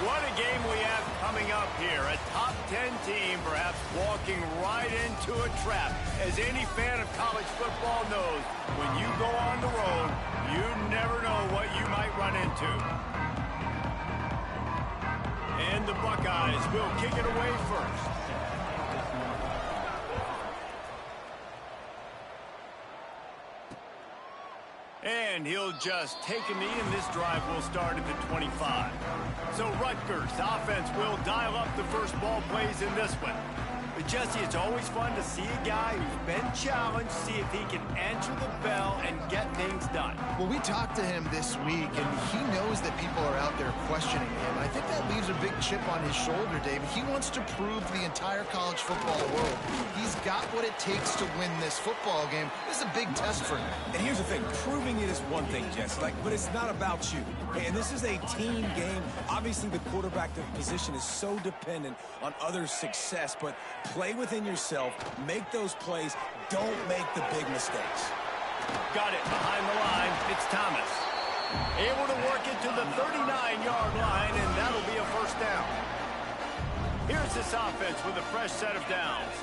What a game we have coming up here. A top 10 team perhaps walking right into a trap. As any fan of college football knows, when you go on the road, you never know what you might run into. And the Buckeyes will kick it away first. And he'll just take a knee, and this drive will start at the 25. So Rutgers offense will dial up the first ball plays in this one. But Jesse, it's always fun to see a guy who's been challenged, see if he can answer the bell and get things done. Well, we talked to him this week, and he knows that people are out there questioning him. I think that leaves a big chip on his shoulder, David. He wants to prove to the entire college football world he's got what it takes to win this football game. This is a big test for him. And here's the thing, proving it is one thing, Jesse, but it's not about you. And this is a team game. Obviously, the quarterback position is so dependent on others' success, but play within yourself, make those plays, don't make the big mistakes. Got it behind the line. It's Thomas. Able to work it to the 39-yard line, and that'll be a first down. Here's this offense with a fresh set of downs.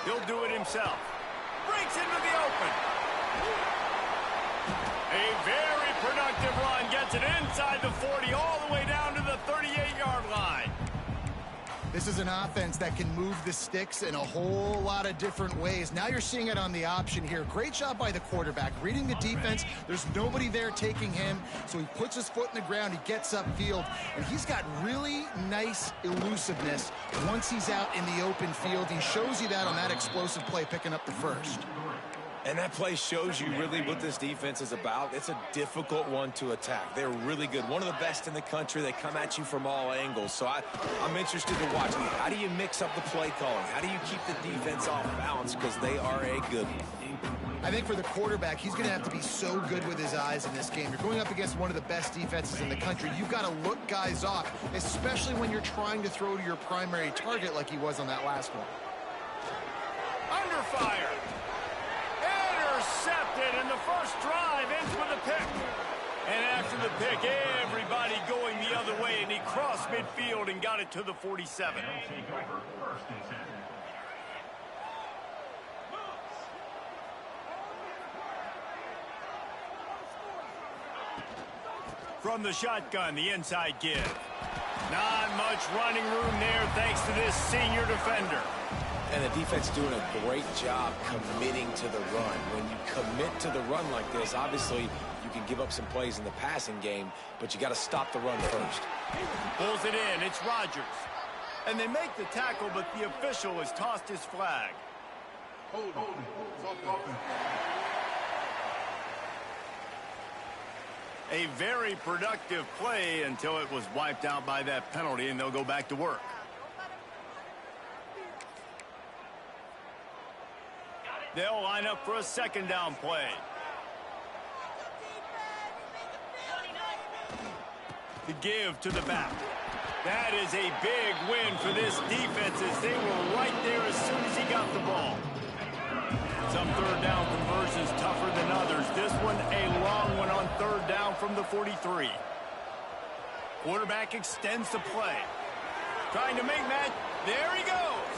He'll do it himself. Breaks into the open. A very productive run. Gets it inside the 40, all the way down to the 38-yard line. This is an offense that can move the sticks in a whole lot of different ways. Now you're seeing it on the option here. Great job by the quarterback. Reading the defense, there's nobody there taking him, so he puts his foot in the ground, he gets upfield, and he's got really nice elusiveness once he's out in the open field. He shows you that on that explosive play, picking up the first. And that play shows you really what this defense is about. It's a difficult one to attack. They're really good. One of the best in the country. They come at you from all angles. So I'm interested to watch. How do you mix up the play calling? How do you keep the defense off balance? Because they are a good one. I think for the quarterback, he's going to have to be so good with his eyes in this game. You're going up against one of the best defenses in the country. You've got to look guys off, especially when you're trying to throw to your primary target like he was on that last one. Under fire. Intercepted, and the first drive ends with a pick. And after the pick, everybody going the other way, and he crossed midfield and got it to the 47. From the shotgun, the inside give. Not much running room there thanks to this senior defender. And the defense doing a great job committing to the run. When you commit to the run like this, obviously you can give up some plays in the passing game, but you got to stop the run first. Pulls it in. It's Rogers. And they make the tackle, but the official has tossed his flag. A very productive play until it was wiped out by that penalty, and they'll go back to work. They'll line up for a second down play. To give to the back. That is a big win for this defense as they were right there as soon as he got the ball. Some third down conversions tougher than others. This one a long one on third down from the 43. Quarterback extends the play. Trying to make match. There he goes.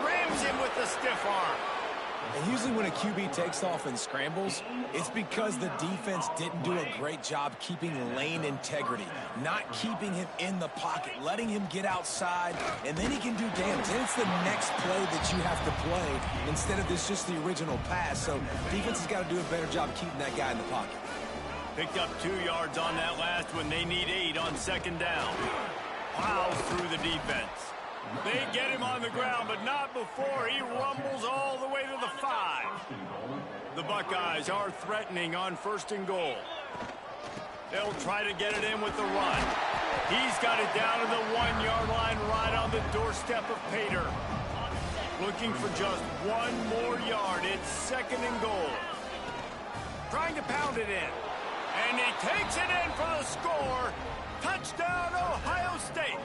Rams him with the stiff arm. And usually when a QB takes off and scrambles, it's because the defense didn't do a great job keeping lane integrity, not keeping him in the pocket, letting him get outside, and then he can do damage. Then it's the next play that you have to play instead of this just the original pass. So defense has got to do a better job keeping that guy in the pocket. Picked up 2 yards on that last one. They need 8 on second down. Plows through the defense. They get him on the ground, but not before he rumbles all the way to the 5. The Buckeyes are threatening on first and goal. They'll try to get it in with the run. He's got it down to the 1-yard line right on the doorstep of Pater. Looking for just 1 more yard. It's second and goal. Trying to pound it in. And he takes it in for the score. Touchdown, Ohio State.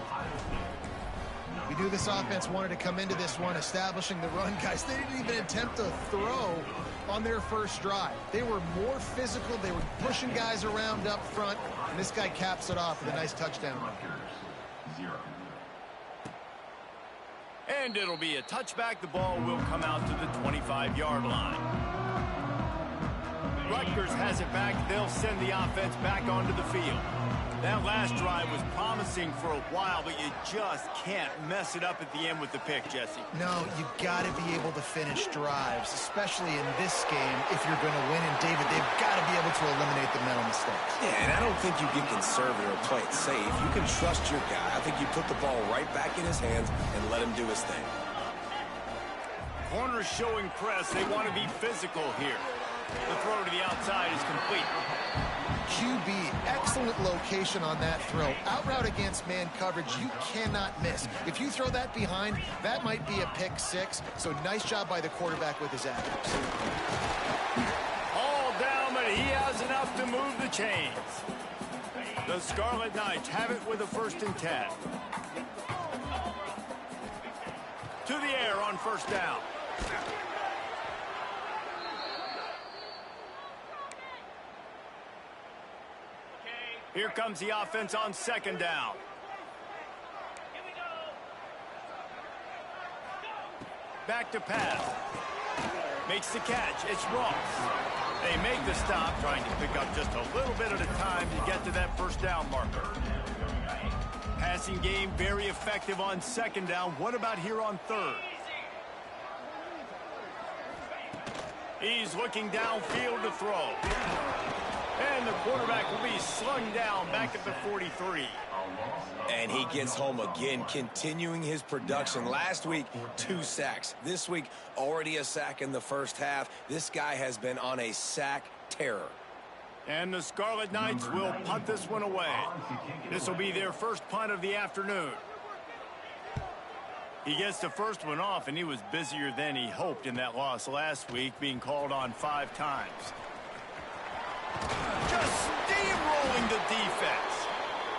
We knew this offense wanted to come into this one, establishing the run. Guys, they didn't even attempt to throw on their first drive. They were more physical. They were pushing guys around up front, and this guy caps it off with a nice touchdown. And it'll be a touchback. The ball will come out to the 25-yard line. Rutgers has it back. They'll send the offense back onto the field. That last drive was promising for a while, but you just can't mess it up at the end with the pick, Jesse. No, you got to be able to finish drives, especially in this game if you're going to win. And, David, they've got to be able to eliminate the mental mistakes. Yeah, and I don't think you get conservative or play it safe. You can trust your guy. I think you put the ball right back in his hands and let him do his thing. Corners showing press. They want to be physical here. The throw to the outside is complete. QB, excellent location on that throw. Out route against man coverage, you cannot miss. If you throw that behind, that might be a pick six. So nice job by the quarterback with his accuracy. All down, but he has enough to move the chains. The Scarlet Knights have it with a 1st and 10. To the air on 1st down. Here comes the offense on 2nd down. Back to pass. Makes the catch. It's Ross. They make the stop, trying to pick up just a little bit at a time to get to that 1st down marker. Passing game very effective on 2nd down. What about here on 3rd? He's looking downfield to throw. And the quarterback will be slung down back at the 43. And he gets home again, continuing his production. Last week, 2 sacks. This week, already a sack in the first half. This guy has been on a sack terror. And the Scarlet Knights will punt this one away. This will be their first punt of the afternoon. He gets the first one off, and he was busier than he hoped in that loss last week, being called on 5 times. Just steamrolling the defense.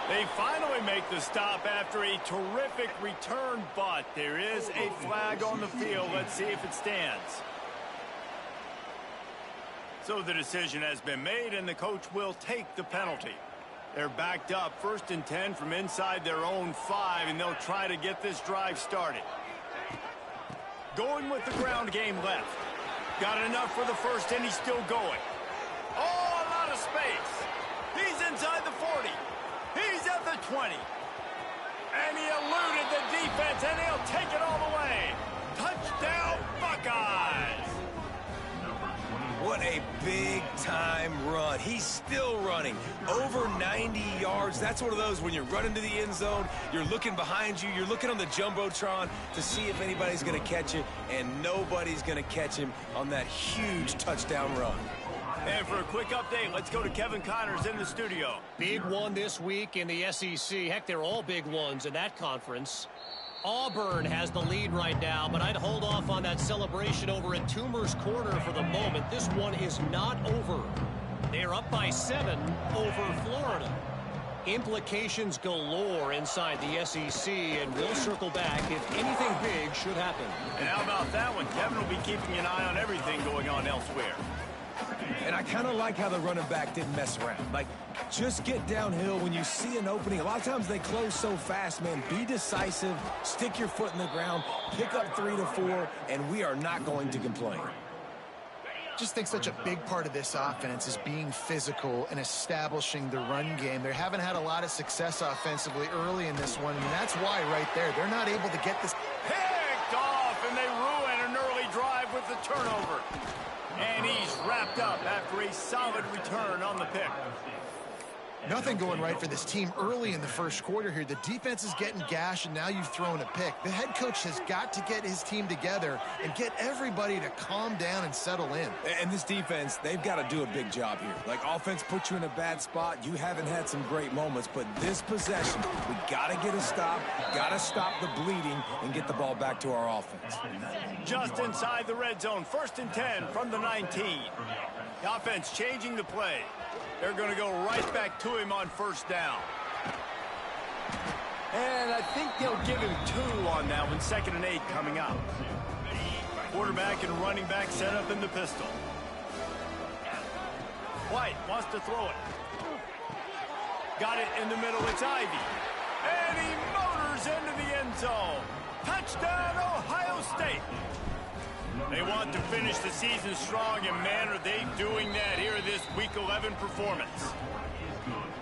They finally make the stop after a terrific return, but there is a flag on the field. Let's see if it stands. So the decision has been made, and the coach will take the penalty. They're backed up 1st and 10 from inside their own 5, and they'll try to get this drive started. Going with the ground game left. Got enough for the 1st, and he's still going. Oh, a lot of space. He's inside the 40. He's at the 20. And he eluded the defense, and he'll take it all the way. Touchdown, Buckeyes. What a big-time run. He's still running. Over 90 yards. That's one of those when you're running to the end zone, you're looking behind you, you're looking on the Jumbotron to see if anybody's going to catch it, and nobody's going to catch him on that huge touchdown run. And for a quick update, let's go to Kevin Connors in the studio. Big one this week in the SEC. Heck, they're all big ones in that conference. Auburn has the lead right now, but I'd hold off on that celebration over at Toomer's Corner for the moment. This one is not over. They're up by 7 over Florida. Implications galore inside the SEC, and we'll circle back if anything big should happen. And how about that one? Kevin will be keeping an eye on everything going on elsewhere. And I kind of like how the running back didn't mess around. Like, just get downhill when you see an opening. A lot of times they close so fast, man. Be decisive, stick your foot in the ground, pick up 3 to 4, and we are not going to complain. Just think such a big part of this offense is being physical and establishing the run game. They haven't had a lot of success offensively early in this one, and that's why right there, they're not able to get this. Picked off, and they ruin an early drive with the turnover. And he's wrapped up after a solid return on the pick. Nothing going right for this team early in the first quarter here. The defense is getting gashed, and now you've thrown a pick. The head coach has got to get his team together and get everybody to calm down and settle in. And this defense, they've got to do a big job here. Like, offense put you in a bad spot. You haven't had some great moments, but this possession, we got to get a stop, got to stop the bleeding, and get the ball back to our offense. Just inside the red zone, 1st and 10 from the 19. The offense changing the play. They're going to go right back to him on 1st down. And I think they'll give him 2 on that one, 2nd and 8 coming up. Quarterback and running back set up in the pistol. White wants to throw it. Got it in the middle, it's Ivy. And he motors into the end zone. Touchdown, Ohio State. They want to finish the season strong, and man, are they doing that here in this Week 11 performance.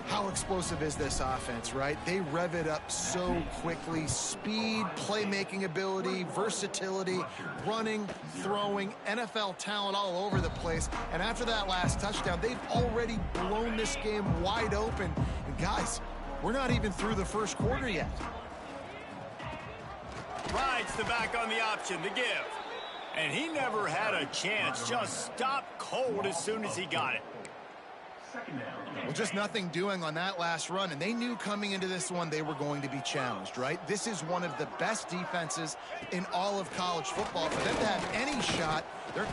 How explosive is this offense, right? They rev it up so quickly. Speed, playmaking ability, versatility, running, throwing, NFL talent all over the place. And after that last touchdown, they've already blown this game wide open. And guys, we're not even through the first quarter yet. Rides the back on the option, the give. And he never had a chance. Just stopped cold as soon as he got it. Well, just nothing doing on that last run, and they knew coming into this one they were going to be challenged, right? This is one of the best defenses in all of college football. For them to have any shot, and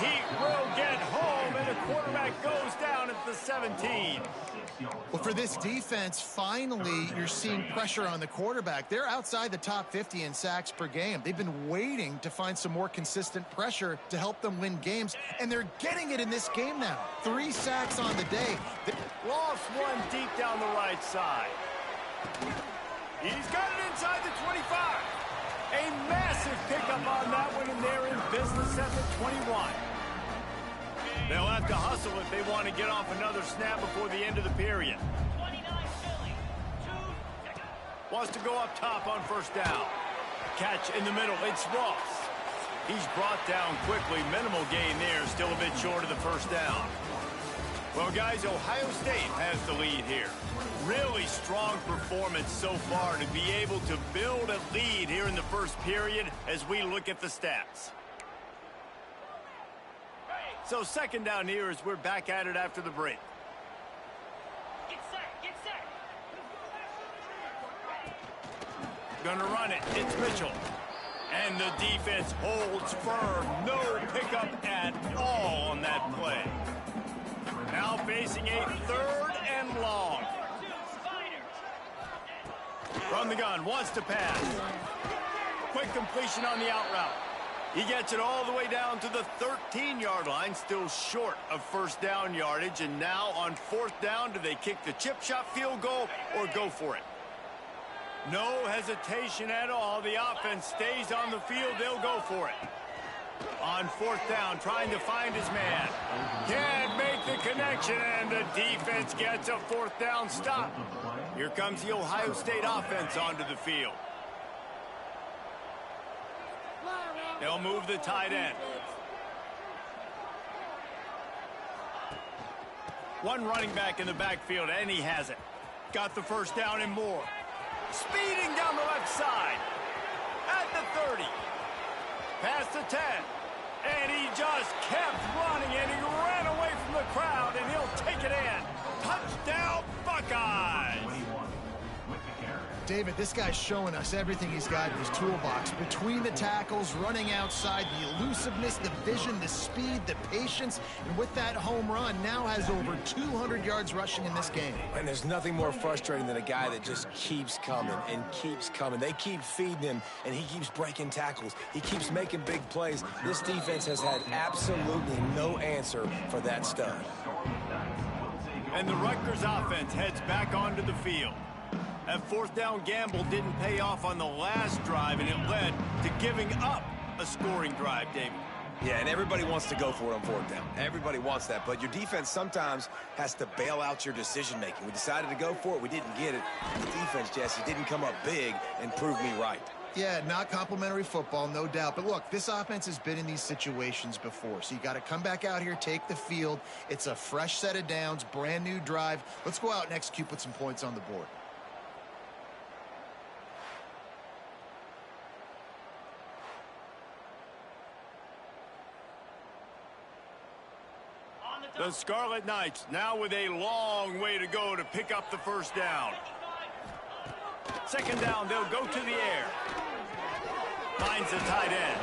Heat will get home, and the quarterback goes down at the 17. Well, for this defense, finally, you're seeing pressure on the quarterback. They're outside the top 50 in sacks per game. They've been waiting to find some more consistent pressure to help them win games, and they're getting it in this game now. 3 sacks on the day. Lost one deep down the right side. He's got it inside the 25. A massive pickup on that one, and they're in business at the 21. They'll have to hustle if they want to get off another snap before the end of the period. Wants to go up top on first down. Catch in the middle, it's Ross. He's brought down quickly. Minimal gain there, still a bit short of the first down. Well, guys, Ohio State has the lead here. Really strong performance so far to be able to build a lead here in the first period as we look at the stats. So 2nd down here as we're back at it after the break. Get set. Gonna run it. It's Mitchell. And the defense holds firm. No pickup at all on that play. Now facing a 3rd and long. From the gun, wants to pass. Quick completion on the out route. He gets it all the way down to the 13-yard line, still short of first down yardage. And now on 4th down, do they kick the chip shot field goal or go for it? No hesitation at all. The offense stays on the field. They'll go for it. On 4th down, trying to find his man. Can't make the connection, and the defense gets a 4th down stop. Here comes the Ohio State offense onto the field. They'll move the tight end. One running back in the backfield, and he has it. Got the first down and more. Speeding down the left side. At the 30. Past the 10. And he just kept running, and he ran away from the crowd, and he'll take it in. Touchdown, Buckeyes! David, this guy's showing us everything he's got in his toolbox. Between the tackles, running outside, the elusiveness, the vision, the speed, the patience. And with that home run, now has over 200 yards rushing in this game. And there's nothing more frustrating than a guy that just keeps coming and keeps coming. They keep feeding him, and he keeps breaking tackles. He keeps making big plays. This defense has had absolutely no answer for that stud. And the Rutgers offense heads back onto the field. That 4th down gamble didn't pay off on the last drive, and it led to giving up a scoring drive, David. Yeah, and everybody wants to go for it on 4th down. Everybody wants that, but your defense sometimes has to bail out your decision-making. We decided to go for it. We didn't get it. The defense, Jesse, didn't come up big and prove me right. Yeah, not complimentary football, no doubt. But look, this offense has been in these situations before. So you got to come back out here, take the field. It's a fresh set of downs, brand new drive. Let's go out and execute, put some points on the board. The Scarlet Knights now with a long way to go to pick up the first down. 2nd down, they'll go to the air. Finds the tight end.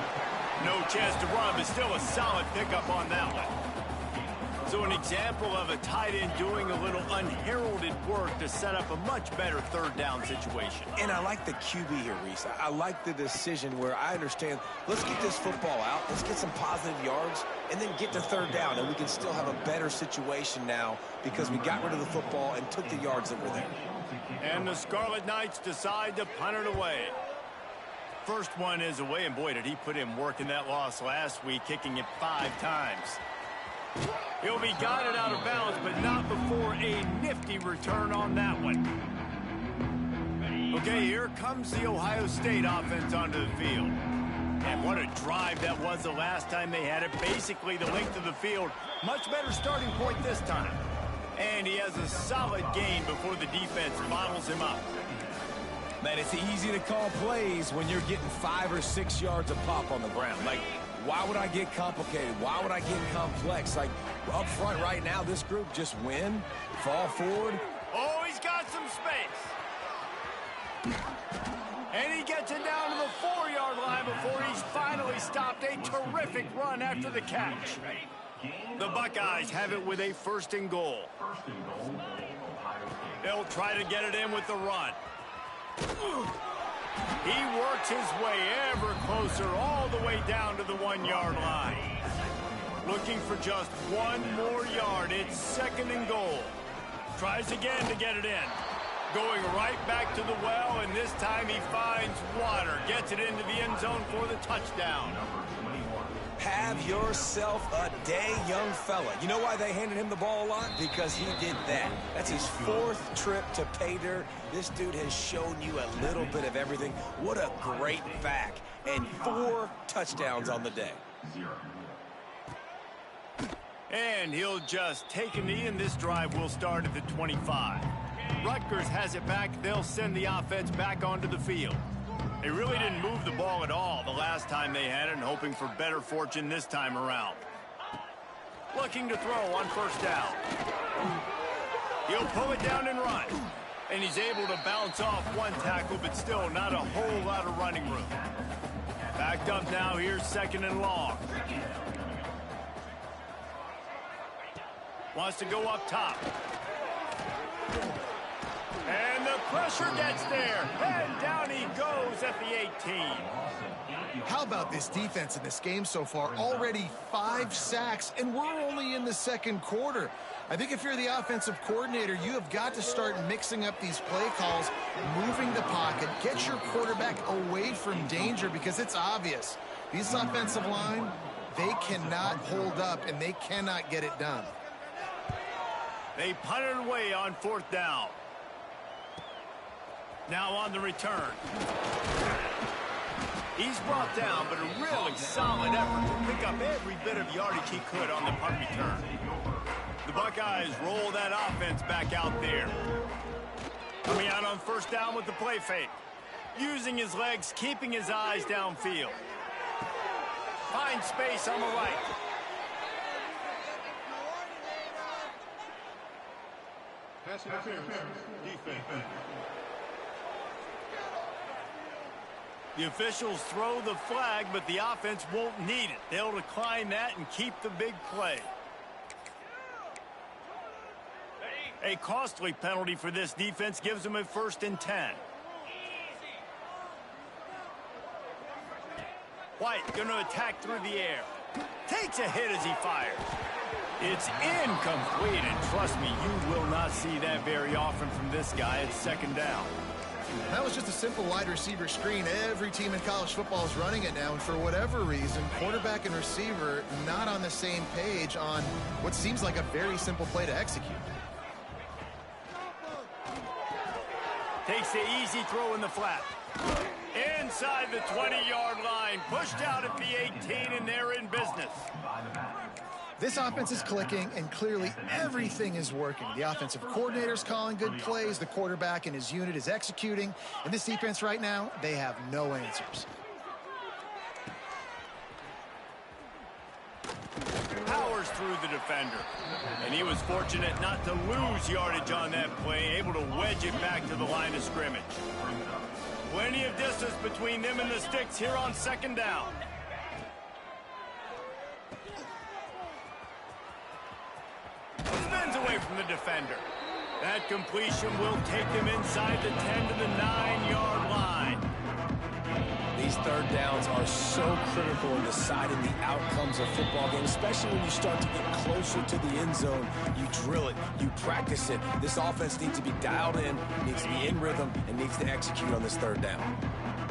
No chance to run, but still a solid pickup on that one. So an example of a tight end doing a little unheralded work to set up a much better third down situation. And I like the QB here, Reese. I like the decision where I understand, let's get this football out, let's get some positive yards, and then get to third down, and we can still have a better situation now because we got rid of the football and took the yards that were there. And the Scarlet Knights decide to punt it away. First one is away, and boy, did he put in work in that loss last week, kicking it 5 times. He'll be guided out of bounds, but not before a nifty return on that one. Okay, here comes the Ohio State offense onto the field. And what a drive that was the last time they had it. Basically the length of the field. Much better starting point this time. And he has a solid gain before the defense bottles him up. Man, it's easy to call plays when you're getting 5 or 6 yards a pop on the ground. Like, why would I get complicated? Why would I get complex? Like, up front right now, this group just win, fall forward. Oh, he's got some space. And he gets it down to the 4-yard line before he's finally stopped. A terrific run after the catch. The Buckeyes have it with a 1st and goal. They'll try to get it in with the run. He works his way ever closer all the way down to the 1-yard line. Looking for just 1 more yard. It's 2nd and goal. Tries again to get it in. Going right back to the well, and this time he finds water. Gets it into the end zone for the touchdown. Have yourself a day, young fella. You know why they handed him the ball a lot? Because he did that. That's his 4th trip to pay dirt. This dude has shown you a little bit of everything. What a great back. And 4 touchdowns on the day. And he'll just take a knee, and this drive will start at the 25. Rutgers has it back. They'll send the offense back onto the field. They really didn't move the ball at all the last time they had it, and hoping for better fortune this time around. Looking to throw on 1st down. He'll pull it down and run. And he's able to bounce off 1 tackle, but still not a whole lot of running room. Backed up now, here's 2nd and long. Wants to go up top. And the pressure gets there. And down he goes at the 18. How about this defense in this game so far? Already 5 sacks, and we're only in the 2nd quarter. I think if you're the offensive coordinator, you have got to start mixing up these play calls, moving the pocket, get your quarterback away from danger, because it's obvious. These offensive line, they cannot hold up, and they cannot get it done. They punt it away on 4th down. Now on the return. He's brought down, but a really solid effort to pick up every bit of yardage he could on the punt return. The Buckeyes roll that offense back out there. Coming out on 1st down with the play fake. Using his legs, keeping his eyes downfield. Finds space on the right. Pass interference. Defense. The officials throw the flag, but the offense won't need it. They'll decline that and keep the big play. A costly penalty for this defense gives them a 1st and 10. White going to attack through the air. Takes a hit as he fires. It's incomplete, and trust me, you will not see that very often from this guy at 2nd down. That was just a simple wide receiver screen. Every team in college football is running it now, and for whatever reason, quarterback and receiver not on the same page on what seems like a very simple play to execute. Takes the easy throw in the flat. Inside the 20-yard line, pushed out at the 18, and they're in business. This offense is clicking, and clearly everything is working. The offensive coordinator's calling good plays. The quarterback and his unit is executing. And this defense right now, they have no answers. Powers through the defender. And he was fortunate not to lose yardage on that play, able to wedge it back to the line of scrimmage. Plenty of distance between them and the sticks here on 2nd down. away from the defender. That completion will take them inside the 10 to the 9-yard line. These third downs are so critical in deciding the outcomes of football games, especially when you start to get closer to the end zone. You drill it, you practice it. This offense needs to be dialed in, needs to be in rhythm, and needs to execute on this third down.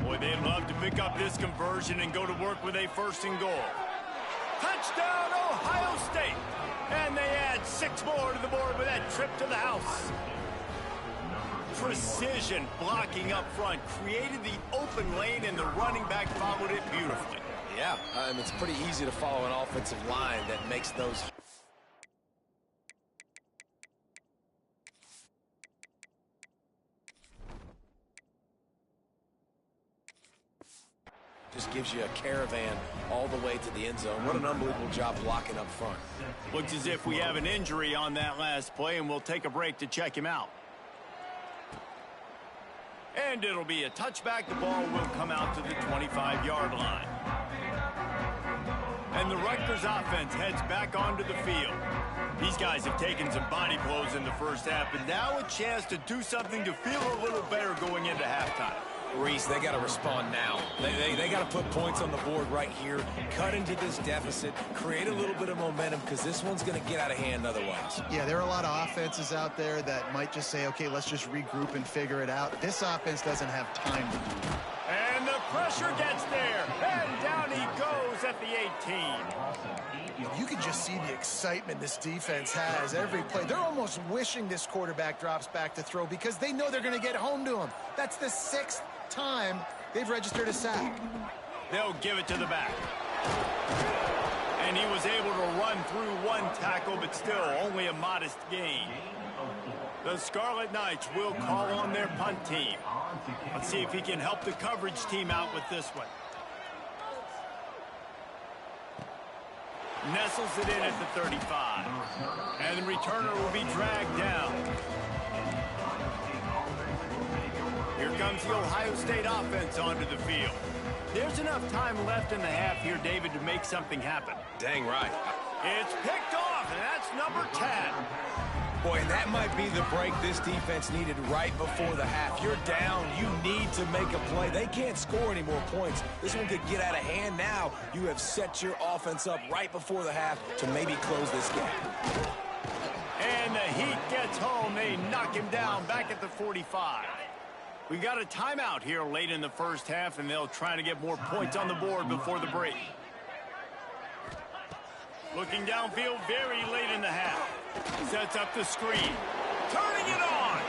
Boy, they'd love to pick up this conversion and go to work with a 1st and goal. Touchdown, Ohio State! And they add 6 more to the board with that trip to the house. Precision blocking up front created the open lane, and the running back followed it beautifully. Yeah, it's pretty easy to follow an offensive line that makes those. Just gives you a caravan all the way to the end zone. What an unbelievable job blocking up front. Looks as if we have an injury on that last play, and we'll take a break to check him out. And it'll be a touchback. The ball will come out to the 25-yard line. And the Rutgers offense heads back onto the field. These guys have taken some body blows in the first half, but now a chance to do something to feel a little better going into halftime. Reese, they got to respond now. They got to put points on the board right here, cut into this deficit, create a little bit of momentum, because this one's going to get out of hand otherwise. Yeah, there are a lot of offenses out there that might just say, okay, let's just regroup and figure it out. This offense doesn't have time to do that. And the pressure gets there, and down he goes at the 18. You can just see the excitement this defense has every play. They're almost wishing this quarterback drops back to throw because they know they're going to get home to him. That's the 6th time they've registered a sack. They'll give it to the back. And he was able to run through 1 tackle, but still only a modest gain. The Scarlet Knights will call on their punt team. Let's see if he can help the coverage team out with this one. Nestles it in at the 35. And the returner will be dragged down. Here comes the Ohio State offense onto the field. There's enough time left in the half here, David, to make something happen. Dang right. It's picked off, and that's number 10. Boy, and that might be the break this defense needed right before the half. You're down. You need to make a play. They can't score any more points. This one could get out of hand now. You have set your offense up right before the half to maybe close this gap. And the Heat gets home. They knock him down back at the 45. We got a timeout here late in the first half, and they'll try to get more points on the board before the break. Looking downfield very late in the half. Sets up the screen. Turning it on.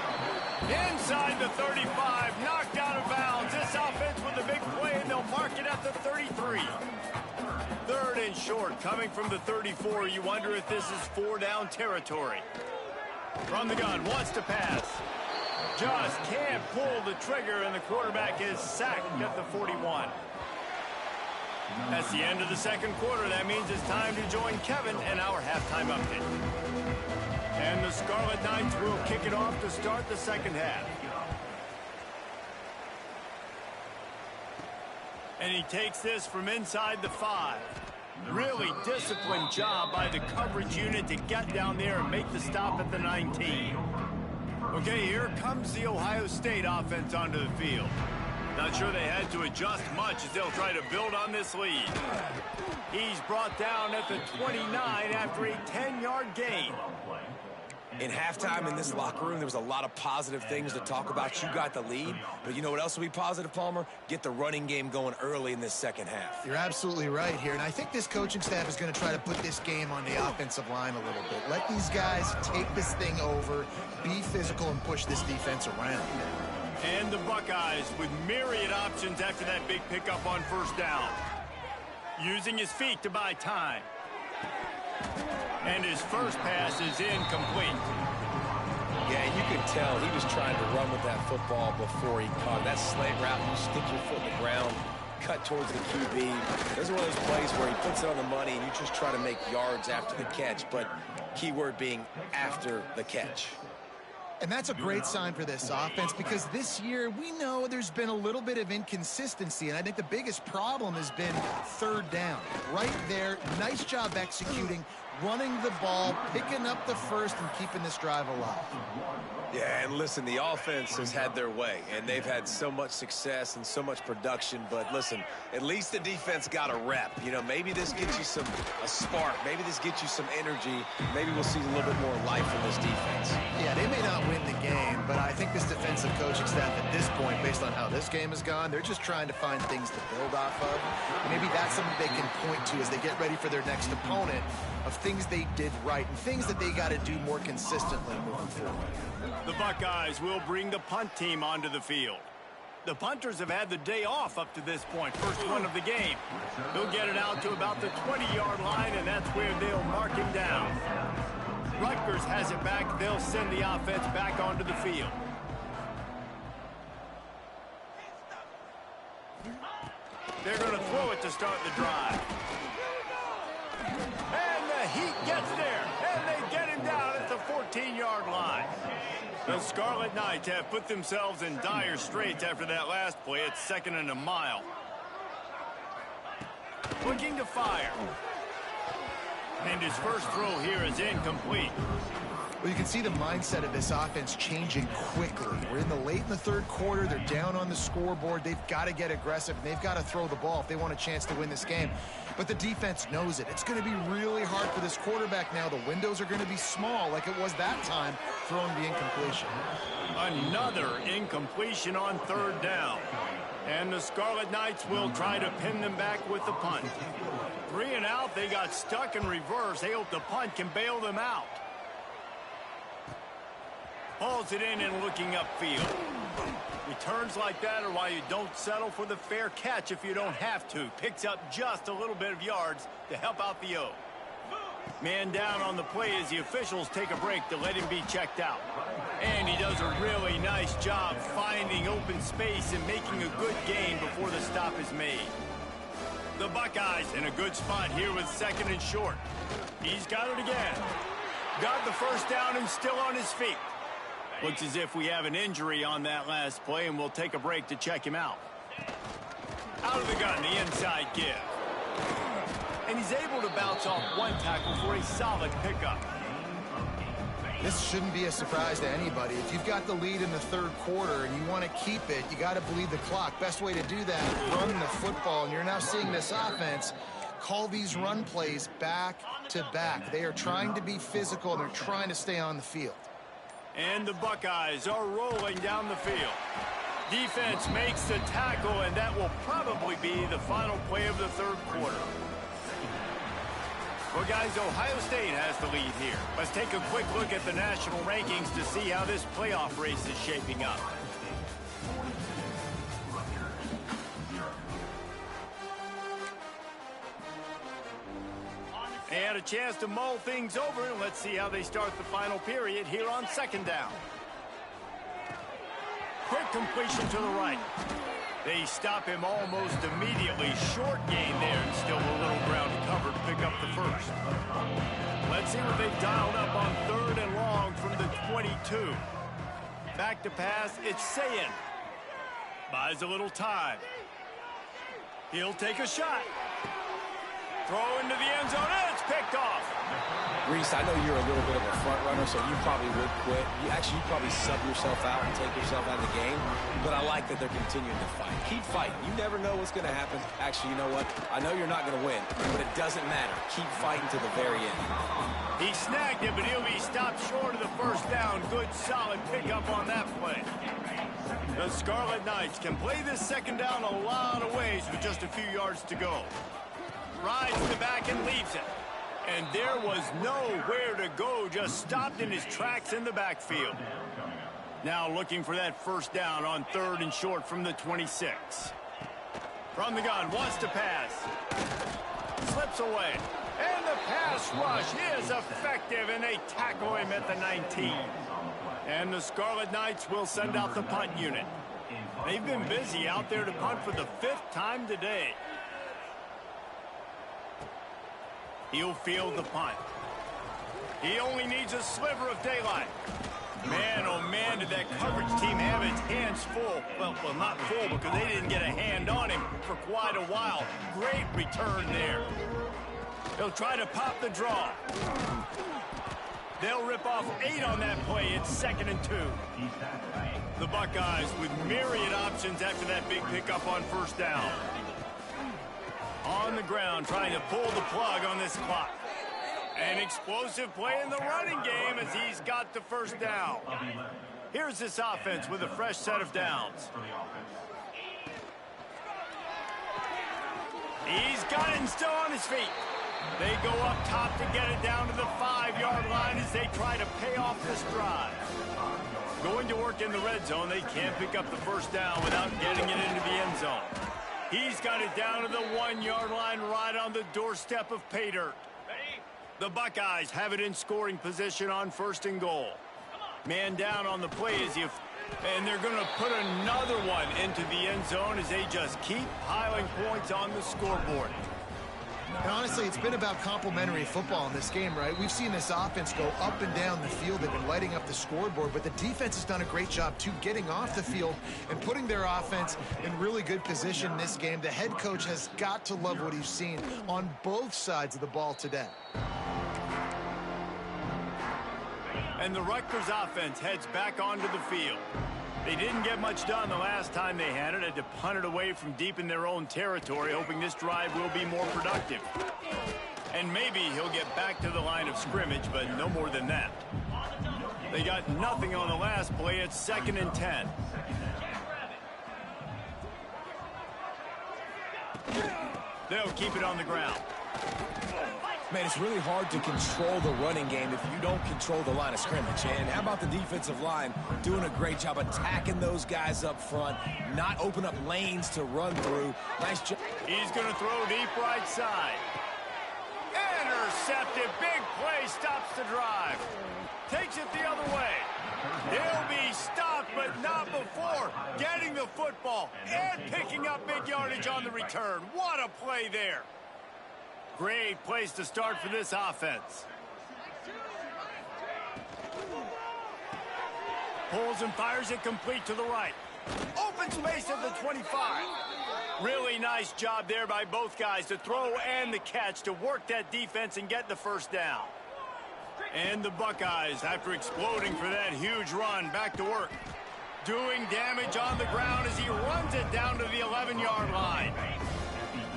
Inside the 35. Knocked out of bounds. This offense with a big play, and they'll mark it at the 33. 3rd and short coming from the 34. You wonder if this is 4-down territory. From the gun. Wants to pass. Just can't pull the trigger, and the quarterback is sacked at the 41. That's the end of the second quarter. That means it's time to join Kevin in our halftime update. And the Scarlet Knights will kick it off to start the second half. And he takes this from inside the 5. Really disciplined job by the coverage unit to get down there and make the stop at the 19. Okay, here comes the Ohio State offense onto the field. Not sure they had to adjust much as they'll try to build on this lead. He's brought down at the 29 after a 10-yard gain. In halftime in this locker room, there was a lot of positive things to talk about. You got the lead, but you know what else will be positive, Palmer? Get the running game going early in this second half. You're absolutely right here, and I think this coaching staff is going to try to put this game on the offensive line a little bit. Let these guys take this thing over, be physical, and push this defense around. And the Buckeyes with myriad options after that big pickup on first down. Using his feet to buy time. And his first pass is incomplete. Yeah, you could tell he was trying to run with that football before he caught it. That slant route, you stick your foot in the ground, cut towards the QB. Those are one of those plays where he puts it on the money and you just try to make yards after the catch, but keyword being after the catch. And that's a great sign for this offense because this year we know there's been a little bit of inconsistency, and I think the biggest problem has been third down. Right there, nice job executing, running the ball, picking up the first, and keeping this drive alive. Yeah, and listen, the offense has had their way, and they've had so much success and so much production. But listen, at least the defense got a rep. You know, maybe this gets you a spark. Maybe this gets you some energy. Maybe we'll see a little bit more life from this defense. Yeah, they may not win the game, but I think this defensive coaching staff at this point, based on how this game has gone, they're just trying to find things to build off of. Maybe that's something they can point to as they get ready for their next opponent, of things they did right and things that they got to do more consistently moving forward. The Buckeyes will bring the punt team onto the field. The punters have had the day off up to this point, first one of the game. They'll get it out to about the 20-yard line, and that's where they'll mark him down. Rutgers has it back. They'll send the offense back onto the field. They're going to throw it to start the drive. And the Heat gets there, and they get him down at the 14-yard line. The Scarlet Knights have put themselves in dire straits after that last play. It's 2nd and a mile. Looking to fire. And his first throw here is incomplete. Well, you can see the mindset of this offense changing quickly. We're in the third quarter. They're down on the scoreboard. They've got to get aggressive, and they've got to throw the ball if they want a chance to win this game. But the defense knows it. It's going to be really hard for this quarterback now. The windows are going to be small like it was that time throwing the incompletion. Another incompletion on third down. And the Scarlet Knights will try to pin them back with the punt. 3 and out. They got stuck in reverse. They hope the punt can bail them out. Hauls it in and looking upfield. Returns like that are why you don't settle for the fair catch if you don't have to. Picks up just a little bit of yards to help out the O. Man down on the play as the officials take a break to let him be checked out. And he does a really nice job finding open space and making a good gain before the stop is made. The Buckeyes in a good spot here with 2nd and short. He's got it again. Got the first down and still on his feet. Looks as if we have an injury on that last play, and we'll take a break to check him out. Out of the gun, the inside give. And he's able to bounce off one tackle for a solid pickup. This shouldn't be a surprise to anybody. If you've got the lead in the third quarter and you want to keep it, you got to bleed the clock. Best way to do that, run the football. And you're now seeing this offense call these run plays back to back. They are trying to be physical. They're trying to stay on the field. And the Buckeyes are rolling down the field. Defense makes the tackle, and that will probably be the final play of the third quarter. Well, guys, Ohio State has the lead here. Let's take a quick look at the national rankings to see how this playoff race is shaping up. And a chance to mull things over. Let's see how they start the final period here on 2nd down. Quick completion to the right. They stop him almost immediately. Short gain there, and still a little ground covered to pick up the first. Let's see what they've dialed up on 3rd and long from the 22. Back to pass, it's Sayin. Buys a little time. He'll take a shot. Throw into the end zone, and it's picked off. Reese, I know you're a little bit of a front runner, so you probably would quit. You probably sub yourself out and take yourself out of the game. But I like that they're continuing to fight. Keep fighting. You never know what's going to happen. Actually, you know what? I know you're not going to win, but it doesn't matter. Keep fighting to the very end. He snagged it, but he'll be stopped short of the first down. Good, solid pickup on that play. The Scarlet Knights can play this 2nd down a lot of ways with just a few yards to go. Rides the back and leaves it. And there was nowhere to go, just stopped in his tracks in the backfield. Now looking for that first down on 3rd and short from the 26. From the gun, wants to pass. Slips away. And the pass rush is effective, and they tackle him at the 19. And the Scarlet Knights will send out the punt unit. They've been busy out there to punt for the 5th time today. He'll field the punt. He only needs a sliver of daylight. Man, oh man, did that coverage team have its hands full. Well, not full because they didn't get a hand on him for quite a while. Great return there. They'll try to pop the draw. They'll rip off 8 on that play. It's 2nd and 2. The Buckeyes with myriad options after that big pickup on 1st down. On the ground, trying to pull the plug on this clock. An explosive play in the running game as he's got the 1st down. Here's this offense with a fresh set of downs. He's got it and still on his feet. They go up top to get it down to the 5-yard line as they try to pay off this drive. Going to work in the red zone, they can't pick up the 1st down without getting it into the end zone. He's got it down to the 1-yard line right on the doorstep of pay dirt. The Buckeyes have it in scoring position on 1st and goal. Man down on the play as you... And they're going to put another one into the end zone as they just keep piling points on the scoreboard. And honestly, it's been about complementary football in this game, right? We've seen this offense go up and down the field. They've been lighting up the scoreboard, but the defense has done a great job, too, getting off the field and putting their offense in really good position in this game. The head coach has got to love what he's seen on both sides of the ball today. And the Rutgers offense heads back onto the field. They didn't get much done the last time they had it. Had to punt it away from deep in their own territory, hoping this drive will be more productive. And maybe he'll get back to the line of scrimmage, but no more than that. They got nothing on the last play. It's 2nd and 10. They'll keep it on the ground. Man, it's really hard to control the running game if you don't control the line of scrimmage. And how about the defensive line doing a great job attacking those guys up front, not open up lanes to run through. Nice job. He's going to throw deep right side. Intercepted. Big play stops the drive. Takes it the other way. He'll be stopped, but not before getting the football and picking up big yardage on the return. What a play there. Great place to start for this offense. Pulls and fires it complete to the right. Open space at the 25. Really nice job there by both guys to throw and the catch to work that defense and get the 1st down. And the Buckeyes, after exploding for that huge run, back to work. Doing damage on the ground as he runs it down to the 11-yard line.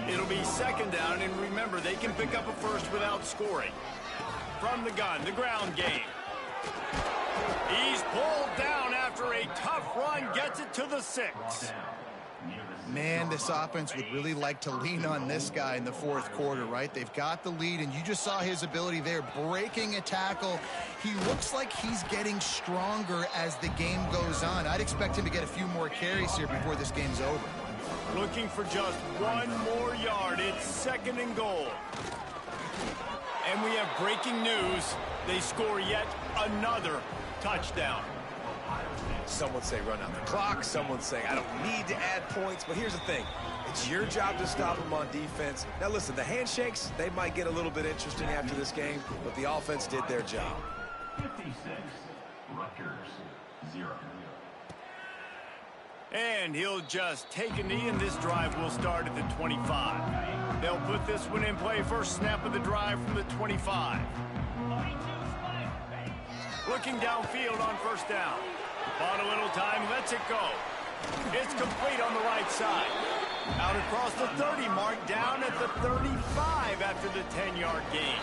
It'll be 2nd down, and remember, they can pick up a 1st without scoring. From the gun, the ground game. He's pulled down after a tough run, gets it to the 6. Man, this offense would really like to lean on this guy in the 4th quarter, right? They've got the lead, and you just saw his ability there, breaking a tackle. He looks like he's getting stronger as the game goes on. I'd expect him to get a few more carries here before this game's over. Looking for just 1 more yard. It's 2nd and goal. And we have breaking news. They score yet another touchdown. Some would say run out the clock. Some would say I don't need to add points. But here's the thing. It's your job to stop them on defense. Now, listen, the handshakes, they might get a little bit interesting after this game, but the offense did their job. 56, Rutgers, 0. And he'll just take a knee, and this drive will start at the 25. They'll put this one in play. First snap of the drive from the 25. Looking downfield on 1st down. Bought a little time, lets it go. It's complete on the right side. Out across the 30 mark, down at the 35 after the 10-yard gain.